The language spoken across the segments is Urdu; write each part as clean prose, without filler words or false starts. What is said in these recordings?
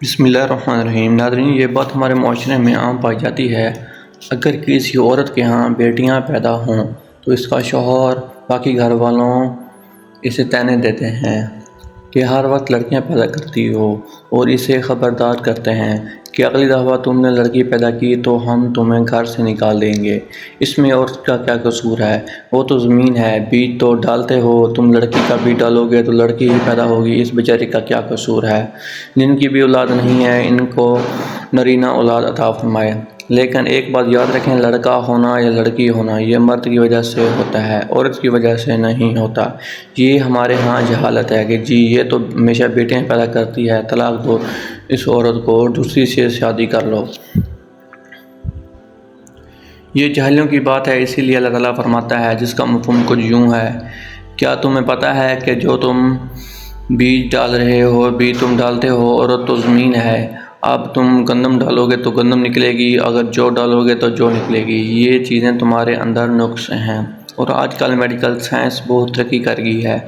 بسم اللہ الرحمن الرحیم۔ ناظرین، یہ بات ہمارے معاشرے میں عام پائی جاتی ہے۔ اگر کسی عورت کے ہاں بیٹیاں پیدا ہوں تو اس کا شوہر باقی گھر والوں اسے طعنے دیتے ہیں کہ ہر وقت لڑکیاں پیدا کرتی ہو، اور اسے خبردار کرتے ہیں کہ اگلی دفعہ تم نے لڑکی پیدا کی تو ہم تمہیں گھر سے نکال دیں گے۔ اس میں عورت کا کیا قصور ہے؟ وہ تو زمین ہے، بیج تو ڈالتے ہو، تم لڑکی کا بیج ڈالو گے تو لڑکی ہی پیدا ہوگی، اس بیچاری کا کیا قصور ہے؟ جن کی بھی اولاد نہیں ہے ان کو نرینہ اولاد عطا فرمائے۔ لیکن ایک بات یاد رکھیں، لڑکا ہونا یا لڑکی ہونا یہ مرد کی وجہ سے ہوتا ہے، عورت کی وجہ سے نہیں ہوتا۔ یہ ہمارے ہاں جہالت ہے کہ جی یہ تو ہمیشہ بیٹیاں پیدا کرتی ہے، طلاق دو اس عورت کو، دوسری سے شادی کر لو۔ یہ جاہلوں کی بات ہے، اسی لیے اللہ تعالیٰ فرماتا ہے جس کا مفہوم کچھ یوں ہے، کیا تمہیں پتہ ہے کہ جو تم بیج ڈال رہے ہو، بیج تم ڈالتے ہو، عورت تو زمین ہے، اب تم گندم ڈالو گے تو گندم نکلے گی، اگر جو ڈالو گے تو جو نکلے گی۔ یہ چیزیں تمہارے اندر نقص ہیں، اور آج کل میڈیکل سائنس بہت ترقی کر گئی ہے۔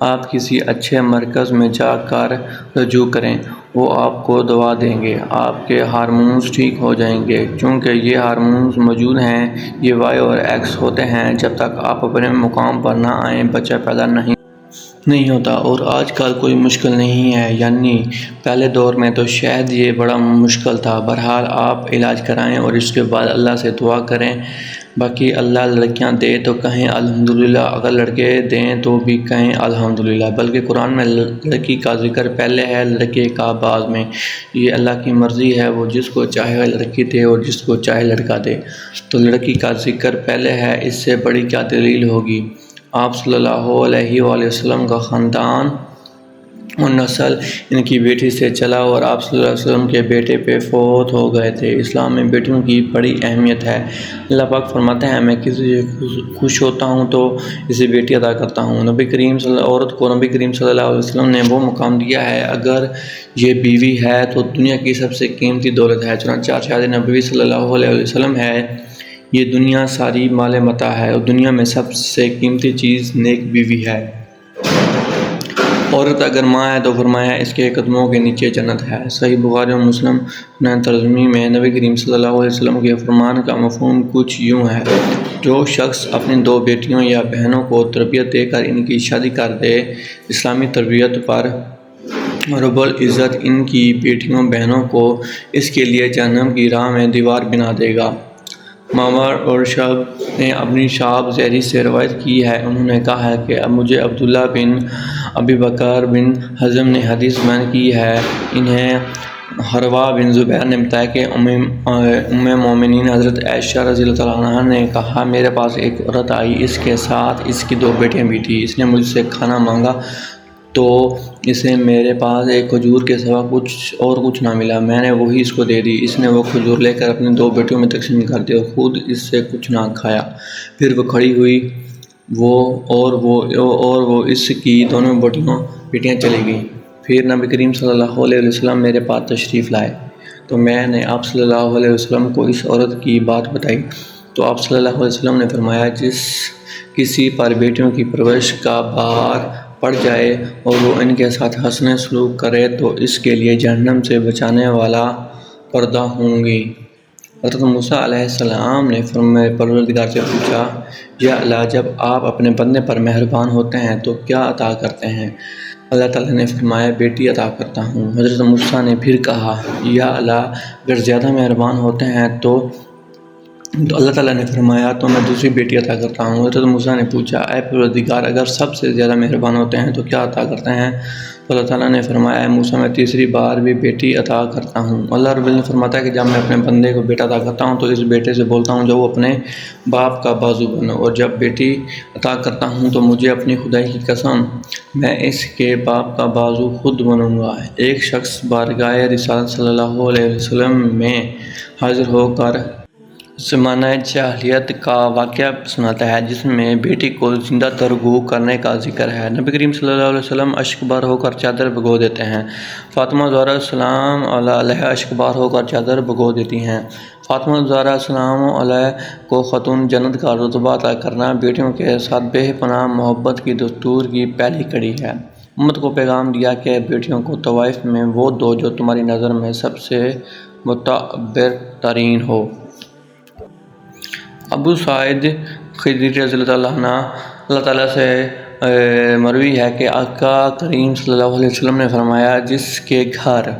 آپ کسی اچھے مرکز میں جا کر رجوع کریں، وہ آپ کو دوا دیں گے، آپ کے ہارمونز ٹھیک ہو جائیں گے، چونکہ یہ ہارمونز موجود ہیں، یہ وائی اور ایکس ہوتے ہیں۔ جب تک آپ اپنے مقام پر نہ آئیں بچہ پیدا نہیں ہوتا، اور آج کل کوئی مشکل نہیں ہے، یعنی پہلے دور میں تو شاید یہ بڑا مشکل تھا۔ بہرحال آپ علاج کرائیں اور اس کے بعد اللہ سے دعا کریں۔ باقی اللہ لڑکیاں دے تو کہیں الحمدللہ، اگر لڑکے دیں تو بھی کہیں الحمدللہ، بلکہ قرآن میں لڑکی کا ذکر پہلے ہے، لڑکے کا بعد میں۔ یہ اللہ کی مرضی ہے، وہ جس کو چاہے لڑکی دے اور جس کو چاہے لڑکا دے، تو لڑکی کا ذکر پہلے ہے، اس سے بڑی کیا دلیل ہوگی؟ آپ صلی اللہ علیہ وآلہ وسلم کا خاندان اور نسل ان کی بیٹی سے چلا، اور آپ صلی اللہ علیہ وسلم کے بیٹے پہ فوت ہو گئے تھے۔ اسلام میں بیٹیوں کی بڑی اہمیت ہے۔ اللہ پاک فرماتے ہیں، میں کسی سے خوش ہوتا ہوں تو اسے بیٹی عطا کرتا ہوں۔ عورت کو نبی کریم صلی اللہ علیہ وسلم نے وہ مقام دیا ہے، اگر یہ بیوی ہے تو دنیا کی سب سے قیمتی دولت ہے۔ چنانچہ ارشاد نبوی صلی اللہ علیہ وسلم ہے، یہ دنیا ساری مال متاع ہے، اور دنیا میں سب سے قیمتی چیز نیک بیوی ہے۔ عورت اگر ماں ہے تو فرمایا اس کے قدموں کے نیچے جنت ہے۔ صحیح بخاری اور مسلم ترجمے میں نبی کریم صلی اللہ علیہ وسلم کے فرمان کا مفہوم کچھ یوں ہے، جو شخص اپنی 2 بیٹیوں یا بہنوں کو تربیت دے کر ان کی شادی کر دے، اسلامی تربیت پر رب العزت ان کی بیٹیوں بہنوں کو اس کے لیے جہنم کی راہ میں دیوار بنا دے گا۔ معمر اور شعب نے اپنی شہاب زہری سے روایت کی ہے، انہوں نے کہا ہے کہ مجھے عبداللہ بن ابی بکر بن حزم نے حدیث بیان کی ہے، انہیں حروا بن زبیر نے بتایا کہ ام مومنین حضرت عائشہ رضی اللہ عنہا نے کہا، میرے پاس ایک عورت آئی، اس کے ساتھ اس کی 2 بیٹیاں بھی تھیں، اس نے مجھ سے کھانا مانگا تو اسے میرے پاس ایک کھجور کے سوا کچھ نہ ملا، میں نے وہی اس کو دے دی، اس نے وہ کھجور لے کر اپنی 2 بیٹیوں میں تقسیم کر دی اور خود اس سے کچھ نہ کھایا۔ پھر وہ کھڑی ہوئی، وہ اس کی دونوں بیٹیاں چلی گئیں۔ پھر نبی کریم صلی اللہ علیہ وسلم میرے پاس تشریف لائے تو میں نے آپ صلی اللہ علیہ وسلم کو اس عورت کی بات بتائی، تو آپ صلی اللہ علیہ وسلم نے فرمایا، جس کسی پر بیٹیوں کی پرورش کا بار پڑ جائے اور وہ ان کے ساتھ حسن سلوک کرے تو اس کے لیے جہنم سے بچانے والا پردہ ہوں گی۔ حضرت موسیٰ علیہ السلام نے پروردگار سے پوچھا، یا اللہ، جب آپ اپنے بندے پر مہربان ہوتے ہیں تو کیا عطا کرتے ہیں؟ اللہ تعالیٰ نے فرمایا، بیٹی عطا کرتا ہوں۔ حضرت موسیٰ نے پھر کہا، یا اللہ، اگر زیادہ مہربان ہوتے ہیں تو اللہ تعالیٰ نے فرمایا، تو میں دوسری بیٹی عطا کرتا ہوں۔ حضرت موسیٰ نے پوچھا، اے پروردگار، اگر سب سے زیادہ مہربان ہوتے ہیں تو کیا عطا کرتے ہیں؟ تو اللہ تعالیٰ نے فرمایا، اے موسیٰ، میں تیسری بار بھی بیٹی عطا کرتا ہوں۔ اللہ رب العزت فرماتا ہے کہ جب میں اپنے بندے کو بیٹا عطا کرتا ہوں تو اس بیٹے سے بولتا ہوں جو وہ اپنے باپ کا بازو بنو، اور جب بیٹی عطا کرتا ہوں تو مجھے اپنی خدائی کی قسم، میں اس کے باپ کا بازو خود بنوں گا۔ ایک شخص بارگاہ رسالت صلی اللہ علیہ وسلم میں حاضر ہو کر زمانہ جاہلیت کا واقعہ سناتا ہے، جس میں بیٹی کو زندہ ترغیب کرنے کا ذکر ہے۔ نبی کریم صلی اللہ علیہ وسلم اشک بار ہو کر چادر بھگو دیتے ہیں، فاطمہ زہرا سلام علیہ اشک بار ہو کر چادر بھگو دیتی ہیں۔ فاطمہ زہرا سلام علیہ کو خاتون جنت کا رتبہ عطا کرنا بیٹیوں کے ساتھ بے پناہ محبت کی دستور کی پہلی کڑی ہے۔ امت کو پیغام دیا کہ بیٹیوں کو طوائف میں وہ دو جو تمہاری نظر میں سب سے معتبر ترین ہو۔ ابو سعید خدری رضی اللہ تعالیٰ سے مروی ہے کہ آقا کریم صلی اللہ علیہ وسلم نے فرمایا، جس کے گھر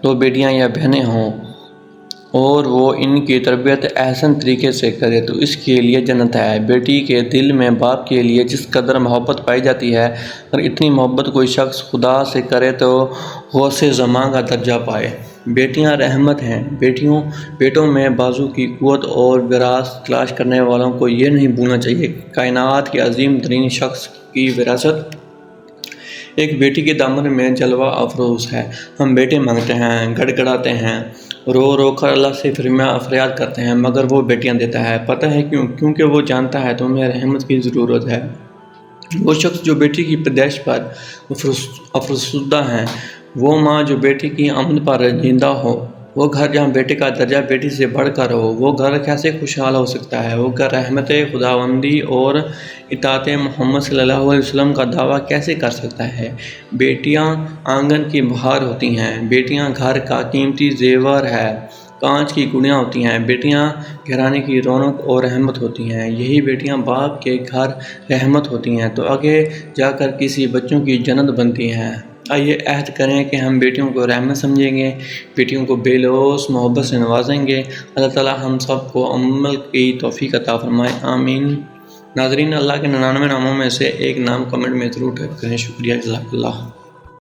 دو بیٹیاں یا بہنیں ہوں اور وہ ان کی تربیت احسن طریقے سے کرے تو اس کے لیے جنت ہے۔ بیٹی کے دل میں باپ کے لیے جس قدر محبت پائی جاتی ہے، اگر اتنی محبت کوئی شخص خدا سے کرے تو غوث زمان کا درجہ پائے۔ بیٹیاں رحمت ہیں۔ بیٹوں میں بازو کی قوت اور وراثت تلاش کرنے والوں کو یہ نہیں بھولنا چاہیے کہ کائنات کے عظیم ترین شخص کی وراثت ایک بیٹی کے دامن میں جلوہ افروز ہے۔ ہم بیٹے مانگتے ہیں، گڑ گڑاتے ہیں، رو رو کر اللہ سے فریاد کرتے ہیں، مگر وہ بیٹیاں دیتا ہے۔ پتہ ہے کیوں؟ کیونکہ وہ جانتا ہے تمہیں رحمت کی ضرورت ہے۔ وہ شخص جو بیٹی کی پیدائش پر افسردہ ہے، وہ ماں جو بیٹی کی آمد پر رنجیدہ ہو، وہ گھر جہاں بیٹے کا درجہ بیٹی سے بڑھ کر ہو، وہ گھر کیسے خوشحال ہو سکتا ہے؟ وہ گھر رحمت خداوندی اور اطاعت محمد صلی اللہ علیہ وسلم کا دعویٰ کیسے کر سکتا ہے؟ بیٹیاں آنگن کی بہار ہوتی ہیں، بیٹیاں گھر کا قیمتی زیور ہے، کانچ کی گڑیاں ہوتی ہیں، بیٹیاں گھرانے کی رونق اور رحمت ہوتی ہیں، یہی بیٹیاں باپ کے گھر رحمت ہوتی ہیں تو آگے جا کر کسی بچوں کی جنت بنتی ہیں۔ آئیے عہد کریں کہ ہم بیٹیوں کو رحمت سمجھیں گے، بیٹیوں کو بے لوث محبت سے نوازیں گے۔ اللہ تعالیٰ ہم سب کو عمل کی توفیق عطا فرمائے، آمین۔ ناظرین، اللہ کے 99 ناموں میں سے ایک نام کمنٹ میں ضرور ٹائپ کریں۔ شکریہ، جزاک اللہ۔